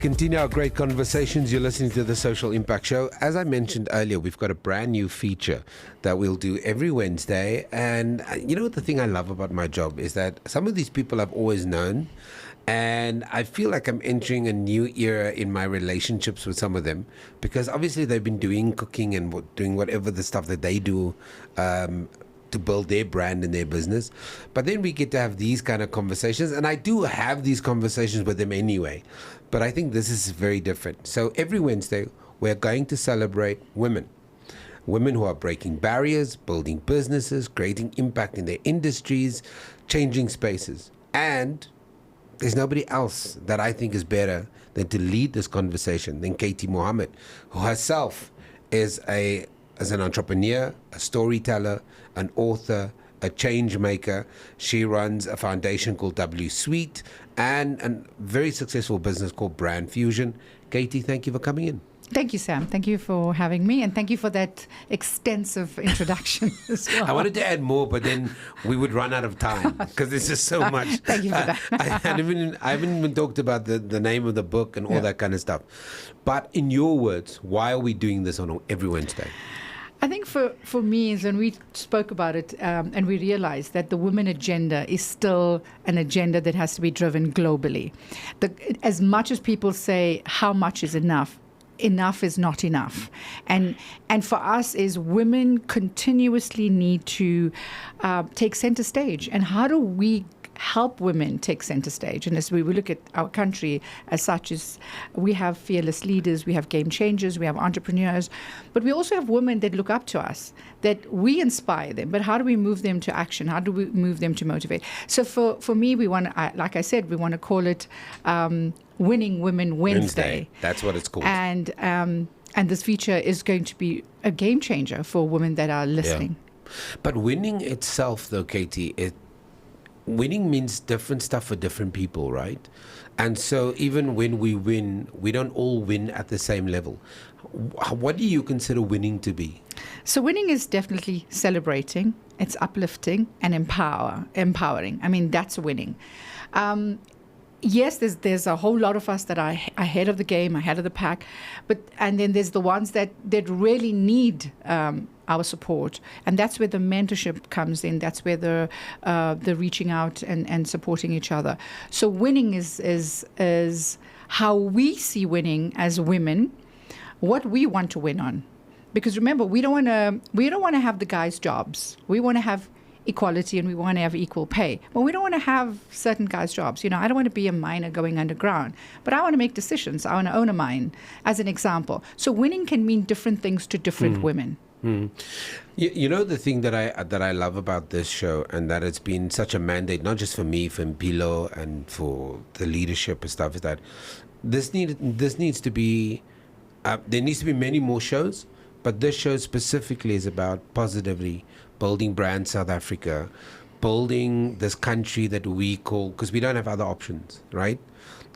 Continue our great conversations. You're listening to the Social Impact Show. As I mentioned earlier, we've got a brand new feature that we'll do every Wednesday. And you know what the thing I love about my job is that some of these people I've always known, and I feel like I'm entering a new era in my relationships with some of them, because obviously they've been doing cooking and doing whatever the stuff that they do to build their brand and their business. But then we get to have these kind of conversations, and I do have these conversations with them anyway. But I think this is very different. So every Wednesday, we're going to celebrate women. Women who are breaking barriers, building businesses, creating impact in their industries, changing spaces. And there's nobody else that I think is better than to lead this conversation than Katie Mohamed, who herself is an entrepreneur, a storyteller, an author, a change maker. She runs a foundation called WsuiteZA and a very successful business called Brandfusion. Katie, thank you for coming in. Thank you, Sam. Thank you for having me, and thank you for that extensive introduction as well. I wanted to add more, but then we would run out of time because there's just so much. Thank you for that. I haven't even talked about the name of the book and all that kind of stuff. But in your words, why are we doing this on every Wednesday? I think for me is when we spoke about it and we realized that the women agenda is still an agenda that has to be driven globally. As much as people say how much is enough is not enough. And for us is women continuously need to take center stage. And how do we help women take center stage? And as we look at our country as such, is we have fearless leaders, we have game changers, we have entrepreneurs, but we also have women that look up to us, that we inspire them. But how do we move them to action? How do we move them to motivate? So for me, we want to, like I said, we want to call it Winning Women Wednesday. That's what it's called. And this feature is going to be a game changer for women that are listening. Yeah. But winning itself, though, Katie, winning means different stuff for different people, right? And so even when we win, we don't all win at the same level. What do you consider winning to be? So winning is definitely celebrating, it's uplifting and empowering. I mean, that's winning. Yes, there's a whole lot of us that are ahead of the game, ahead of the pack, and then there's the ones that really need our support, and that's where the mentorship comes in. That's where the reaching out and supporting each other. So winning is how we see winning as women, what we want to win on, because remember, we don't want to have the guys' jobs. We want to have equality and we want to have equal pay. But we don't want to have certain guys' jobs. You know, I don't want to be a miner going underground, but I want to make decisions. I want to own a mine, as an example. So winning can mean different things to different women. You know, the thing that I love about this show, and that it's been such a mandate, not just for me, for Mpilo and for the leadership and stuff, is that this needs to be, there needs to be many more shows, but this show specifically is about positively building brand South Africa, building this country that we call, because we don't have other options, right?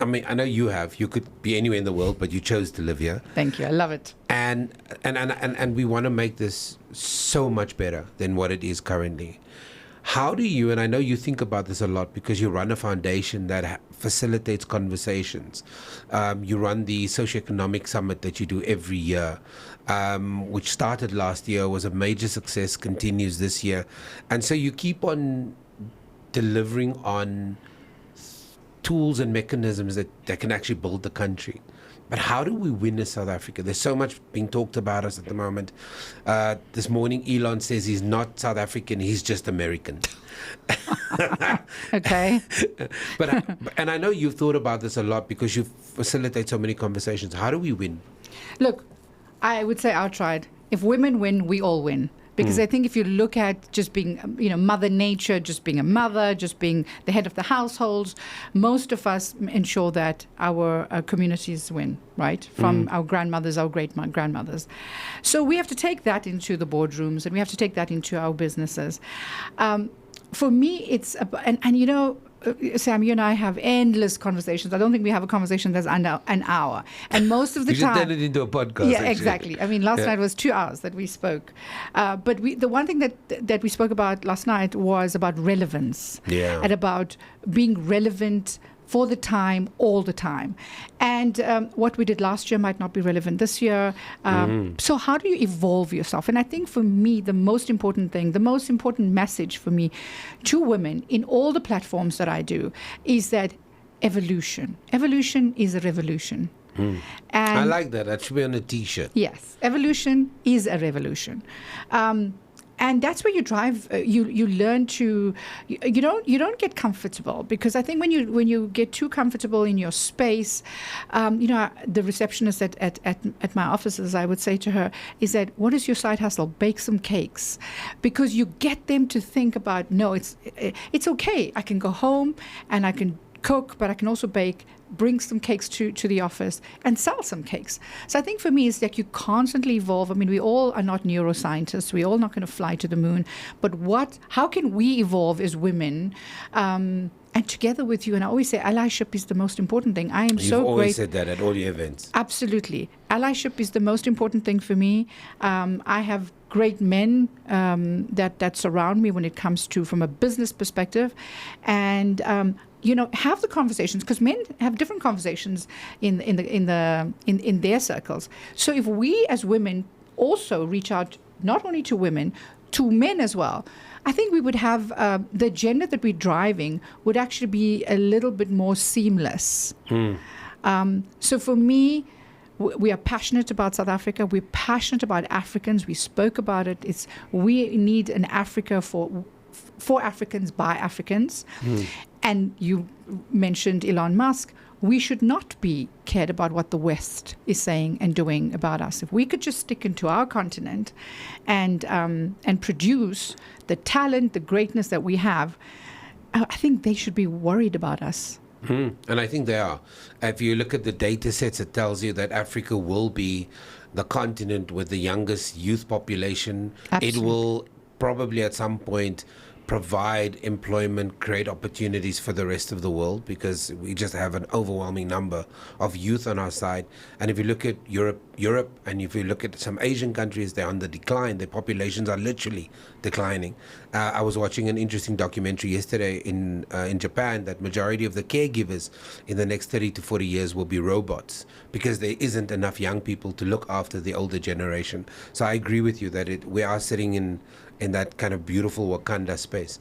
I mean, I know you could be anywhere in the world, but you chose to live here. Thank you, I love it. And we want to make this so much better than what it is currently. How do you, and I know you think about this a lot because you run a foundation that facilitates conversations. You run the socioeconomic summit that you do every year, which started last year, was a major success, continues this year. And so you keep on delivering on tools and mechanisms that can actually build the country. But how do we win as South Africa? There's so much being talked about us at the moment. This morning, Elon says he's not South African, he's just American. Okay. And I know you've thought about this a lot because you facilitate so many conversations. How do we win? Look, I would say outright, if women win, we all win. Because I think if you look at just being, Mother Nature, just being a mother, just being the head of the households, most of us ensure that our communities win, right? From our grandmothers, our great-grandmothers. So we have to take that into the boardrooms and we have to take that into our businesses. For me, it's, Sam, you and I have endless conversations. I don't think we have a conversation that's under an hour. And most of the time... You just turned it into a podcast. Yeah, actually. Exactly. I mean, last night was 2 hours that we spoke. But the one thing that we spoke about last night was about relevance. Yeah. And about being relevant for the time, all the time. And what we did last year might not be relevant this year. So how do you evolve yourself? And I think for me, the most important thing, the most important message for me to women in all the platforms that I do is that evolution is a revolution. And I like that. That should be on a T-shirt. Yes, evolution is a revolution. And that's where you drive. You learn to. You don't get comfortable, because I think when you get too comfortable in your space, the receptionist at my offices, I would say to her, is that, what is your side hustle? Bake some cakes, because you get them to think about, no, it's okay. I can go home and I can cook, but I can also bake, bring some cakes to the office and sell some cakes. So I think for me, it's like you constantly evolve. I mean, we all are not neuroscientists. We're all not going to fly to the moon. But how can we evolve as women? And together with you, and I always say allyship is the most important thing. You've always said that at all your events. Absolutely. Allyship is the most important thing for me. I have great men that surround me when it comes to, from a business perspective. And have the conversations, because men have different conversations in their circles. So if we as women also reach out not only to women, to men as well, I think we would have the agenda that we're driving would actually be a little bit more seamless. So for me, we are passionate about South Africa. We're passionate about Africans. We spoke about it. We need an Africa for Africans by Africans. And you mentioned Elon Musk. We should not be cared about what the West is saying and doing about us. If we could just stick into our continent and produce the talent, the greatness that we have, I think they should be worried about us. And I think they are. If you look at the data sets, it tells you that Africa will be the continent with the youngest youth population. Absolutely. It will probably at some point provide employment, create opportunities for the rest of the world, because we just have an overwhelming number of youth on our side. And if you look at Europe, and if you look at some Asian countries, they're on the decline. Their populations are literally declining. I was watching an interesting documentary yesterday in Japan that majority of the caregivers in the next 30 to 40 years will be robots, because there isn't enough young people to look after the older generation. So I agree with you that we are sitting in that kind of beautiful Wakanda space.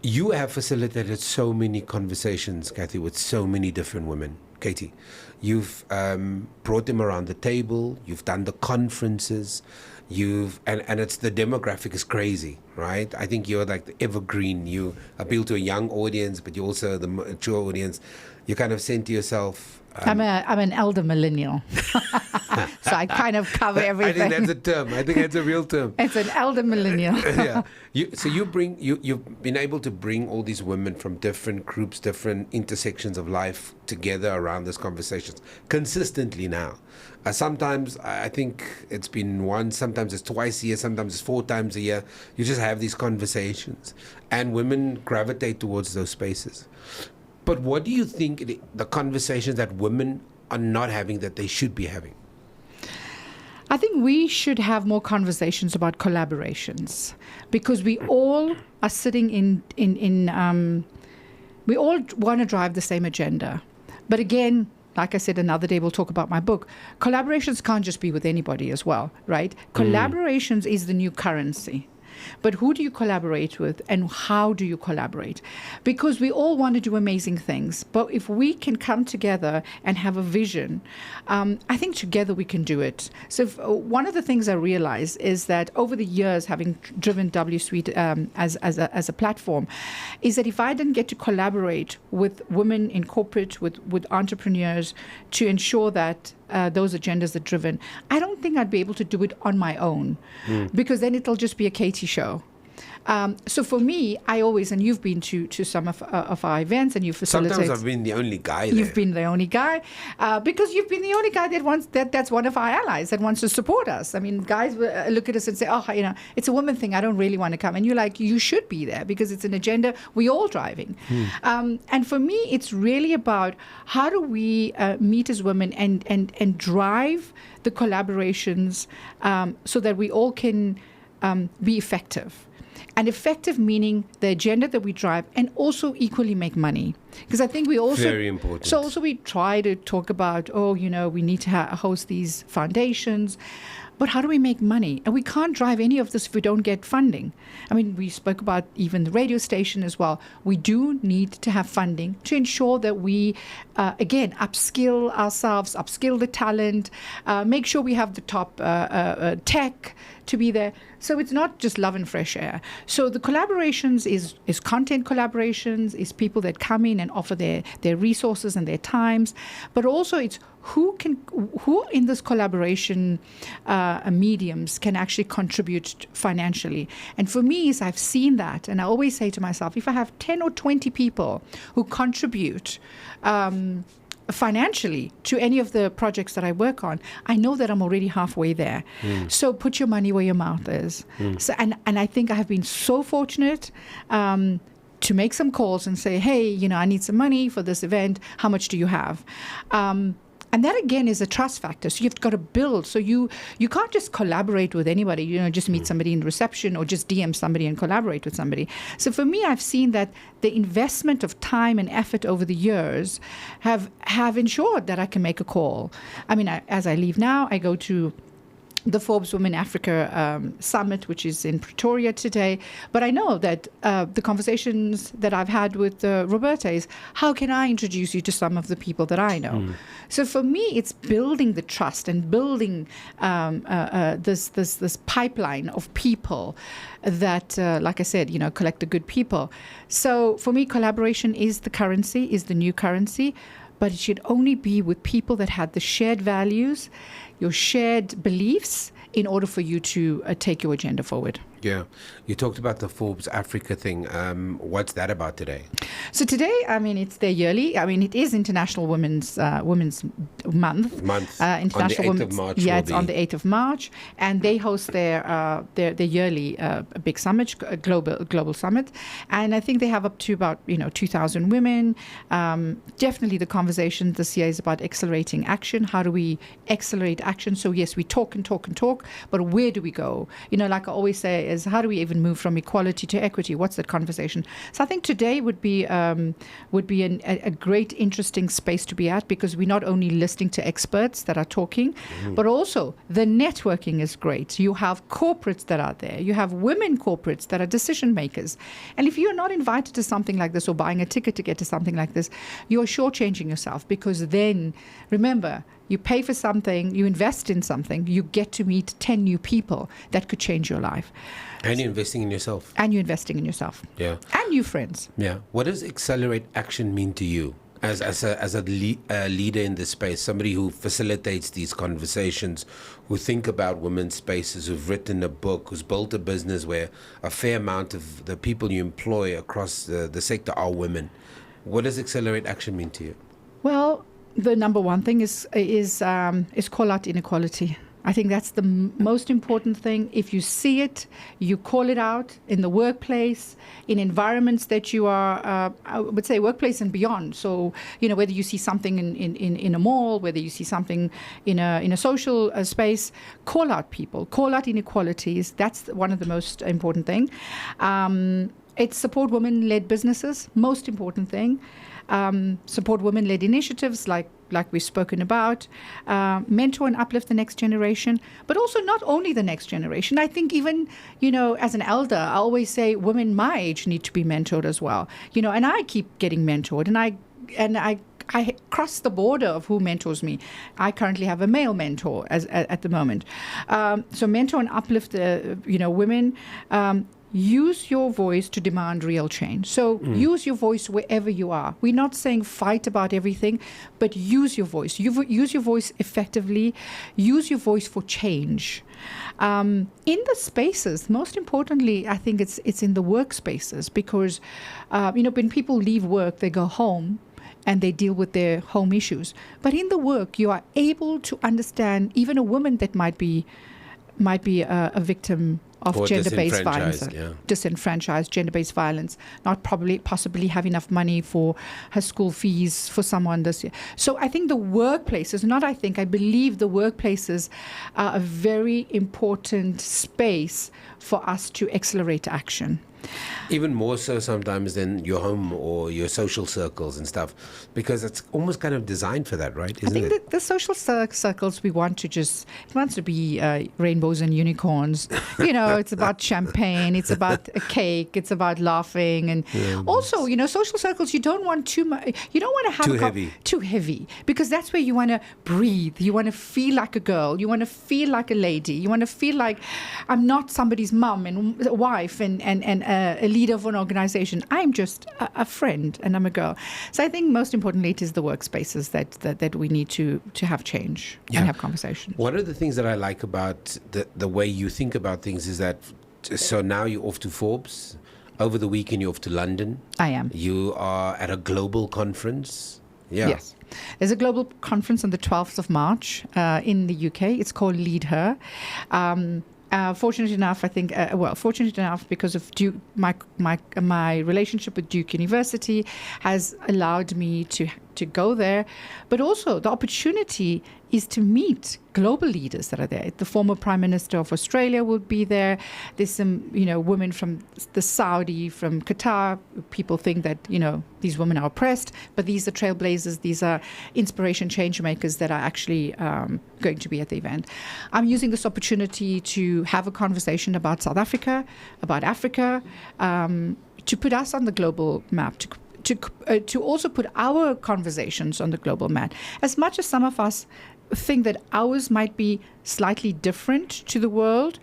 You have facilitated so many conversations, Kathy, with so many different women. Katie, you've brought them around the table. You've done the conferences. And it's the demographic is crazy, right? I think you're like the evergreen. You appeal to a young audience, but you also the mature audience. You kind of saying to yourself, I'm an elder millennial, so I kind of cover everything. I think that's a term. I think that's a real term. It's an elder millennial. Yeah. You've been able to bring all these women from different groups, different intersections of life together around these conversations consistently now. Sometimes I think it's been once, sometimes it's twice a year, sometimes it's 4 times a year. You just have these conversations, and women gravitate towards those spaces. But what do you think the conversations that women are not having that they should be having? I think we should have more conversations about collaborations, because we all are sitting we all want to drive the same agenda. But again, like I said, another day we'll talk about my book. Collaborations can't just be with anybody as well, right? Collaborations is the new currency. But who do you collaborate with, and how do you collaborate? Because we all want to do amazing things. But if we can come together and have a vision, I think together we can do it. So one of the things I realized is that over the years, having driven WSuite as a platform, is that if I didn't get to collaborate with women in corporate, with entrepreneurs, to ensure that those agendas are driven, I don't think I'd be able to do it on my own, because then it'll just be a Katie show. So for me, I always, and you've been to some of our events, and you've facilitated. Sometimes I've been the only guy there. You've been the only guy, because you've been the only guy that's one of our allies that wants to support us. I mean, guys look at us and say, oh, it's a woman thing. I don't really want to come. And you're like, you should be there, because it's an agenda we're all driving. And for me, it's really about how do we meet as women and drive the collaborations so that we all can be effective. And effective meaning the agenda that we drive, and also equally make money. Because I think we also Very important. So also we try to talk about, we need to host these foundations. But how do we make money? And we can't drive any of this if we don't get funding. I mean, we spoke about even the radio station as well. We do need to have funding to ensure that we, again, upskill ourselves, upskill the talent, make sure we have the top tech to be there. So it's not just love and fresh air. So the collaborations is content collaborations, is people that come in and offer their resources and their times, but also it's who in this collaboration mediums can actually contribute financially. And for me, I've seen that, and I always say to myself, if I have 10 or 20 people who contribute financially to any of the projects that I work on, I know that I'm already halfway there. So put your money where your mouth is. So, and I think I have been so fortunate to make some calls and say, hey, I need some money for this event. How much do you have? And that, again, is a trust factor. So you've got to build. So you can't just collaborate with anybody, just meet somebody in reception or just DM somebody and collaborate with somebody. So for me, I've seen that the investment of time and effort over the years have ensured that I can make a call. I mean, as I leave now, I go to the Forbes Women Africa Summit, which is in Pretoria today. But I know that the conversations that I've had with Roberta is, how can I introduce you to some of the people that I know? So for me, it's building the trust and building this pipeline of people that, like I said, collect the good people. So for me, collaboration is the currency, is the new currency. But it should only be with people that had the shared values, your shared beliefs, in order for you to take your agenda forward. Yeah. You talked about the Forbes Africa thing. What's that about today? So today, it's their yearly. It is International Women's Month. International on the 8th of March. Yeah, it's on the 8th of March. And they host their yearly big summit, global summit. And I think they have up to about, 2,000 women. Definitely the conversation this year is about accelerating action. How do we accelerate action? So yes, we talk and talk and talk, but where do we go? Like I always say, is how do we even move from equality to equity? What's that conversation? So I think today would be a great, interesting space to be at, because we're not only listening to experts that are talking, but also the networking is great. You have corporates that are there. You have women corporates that are decision makers. And if you're not invited to something like this or buying a ticket to get to something like this, you're shortchanging yourself, because then, remember, you pay for something, you invest in something, you get to meet 10 new people that could change your life. And you're investing in yourself. And you're investing in yourself. Yeah. And new friends. Yeah. What does accelerate action mean to you as a leader in this space, somebody who facilitates these conversations, who think about women's spaces, who've written a book, who's built a business where a fair amount of the people you employ across the sector are women? What does accelerate action mean to you? Well, the number one thing is call out inequality. I think that's the most important thing. If you see it, you call it out in the workplace, in environments that you are, I would say workplace and beyond. So, whether you see something in a mall, whether you see something in a social space, call out people, call out inequalities. That's one of the most important thing. It's support women-led businesses, most important thing. Support women-led initiatives like we've spoken about, mentor and uplift the next generation, but also not only the next generation. I think even, as an elder, I always say women my age need to be mentored as well. And I keep getting mentored, and I cross the border of who mentors me. I currently have a male mentor at the moment. So mentor and uplift, women. Use your voice to demand real change. So use your voice wherever you are. We're not saying fight about everything, but use your voice. Use your voice effectively. Use your voice for change. In the spaces, most importantly, I think it's in the workspaces, because, when people leave work, they go home and they deal with their home issues. But in the work, you are able to understand even a woman that might be a victim of gender-based violence, disenfranchised, gender-based violence, not possibly have enough money for her school fees for someone this year. So I think the workplaces, I believe the workplaces are a very important space for us to accelerate action. Even more so sometimes than your home or your social circles and stuff, because it's almost kind of designed for that, right? Isn't I think it? the social circles we want to it wants to be rainbows and unicorns. It's about champagne, it's about a cake, it's about laughing, and also, social circles. You don't want too much. You don't want to have too heavy, because that's where you want to breathe. You want to feel like a girl. You want to feel like a lady. You want to feel like I'm not somebody's mum and wife and a leader of an organization. I'm just a friend and I'm a girl. So I think most importantly, it is the workspaces that we need to have change and have conversations. One of the things that I like about the way you think about things is that, so now you're off to Forbes. Over the weekend, you're off to London. I am. You are at a global conference. Yeah. Yes. There's a global conference on the 12th of March in the UK. It's called Lead Her. Fortunate enough, I think, fortunate enough because of Duke, my relationship with Duke University has allowed me to go there. But also the opportunity is to meet global leaders that are there. The former Prime Minister of Australia will be there. There's some, women from the Saudi, from Qatar. People think that, these women are oppressed, but these are trailblazers. These are inspiration change makers that are actually going to be at the event. I'm using this opportunity to have a conversation about South Africa, about Africa, to put us on the global map, to also put our conversations on the global map. As much as some of us think that ours might be slightly different to the world,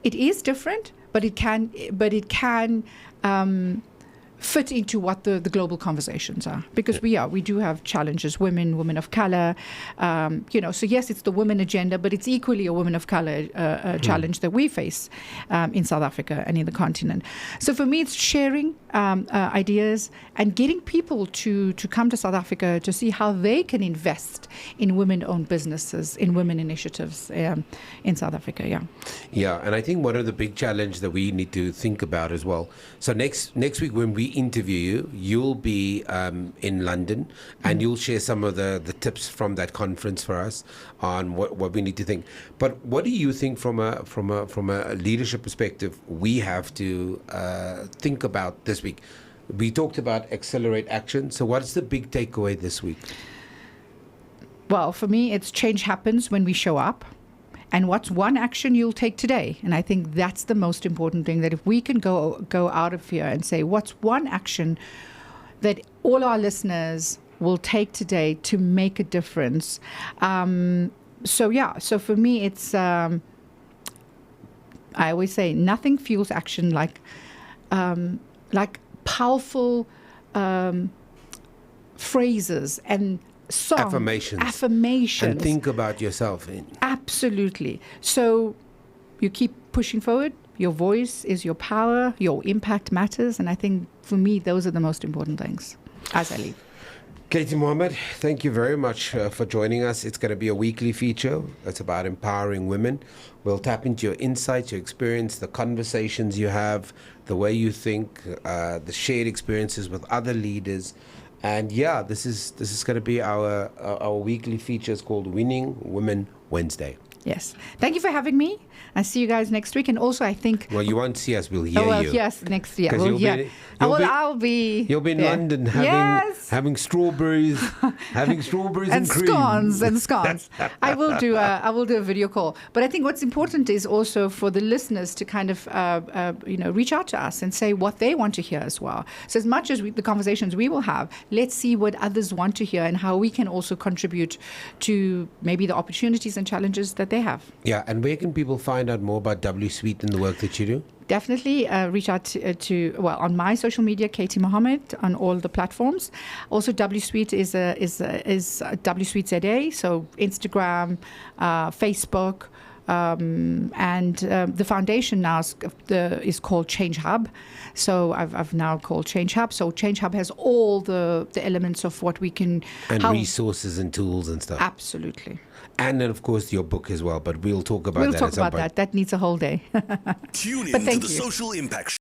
it is different, but it can fit into what the global conversations are, because we do have challenges, women of color, so yes, it's the women agenda, but it's equally a women of color challenge that we face in South Africa and in the continent. So for me, it's sharing ideas and getting people to come to South Africa to see how they can invest in women-owned businesses, in women initiatives in South Africa. Yeah, and I think one of the big challenges that we need to think about as well. So next week when we interview you, you'll be in London, and you'll share some of the tips from that conference for us on what we need to think. But what do you think from a leadership perspective we have to think about this week? We talked about accelerate action. So what's the big takeaway this week? Well, for me, it's change happens when we show up. And what's one action you'll take today? And I think that's the most important thing, that if we can go out of here and say, what's one action that all our listeners will take today to make a difference? So for me, it's, I always say, nothing fuels action like powerful phrases and affirmations, and think about yourself. Absolutely. So you keep pushing forward. Your voice is your power. Your impact matters. And I think for me, those are the most important things as I leave. Katie Mohamed, thank you very much for joining us. It's going to be a weekly feature. It's about empowering women. We'll tap into your insights, your experience, the conversations you have, the way you think, the shared experiences with other leaders. And this is going to be our weekly feature. It's called Winning Women Wednesday. Yes. Thank you for having me. I'll see you guys next week. And also, I think... Well, you won't see us. We'll hear you. Yes, next year. I'll be in London having strawberries, and scones and scones. I will do a video call. But I think what's important is also for the listeners to kind of reach out to us and say what they want to hear as well. So as much as the conversations we will have, let's see what others want to hear and how we can also contribute to maybe the opportunities and challenges that they have. Yeah, and where can people find out more about WSuite and the work that you do? Definitely reach out to on my social media, Katie Mohamed, on all the platforms. Also, WSuite is WsuiteZA, so Instagram, Facebook, and the foundation now is called Change Hub. So I've now called Change Hub. So Change Hub has all the elements of what we can... And resources and tools and stuff. Absolutely. And then, of course, your book as well. But we'll talk about that at some point. That needs a whole day. Tune in to the Social Impact Show.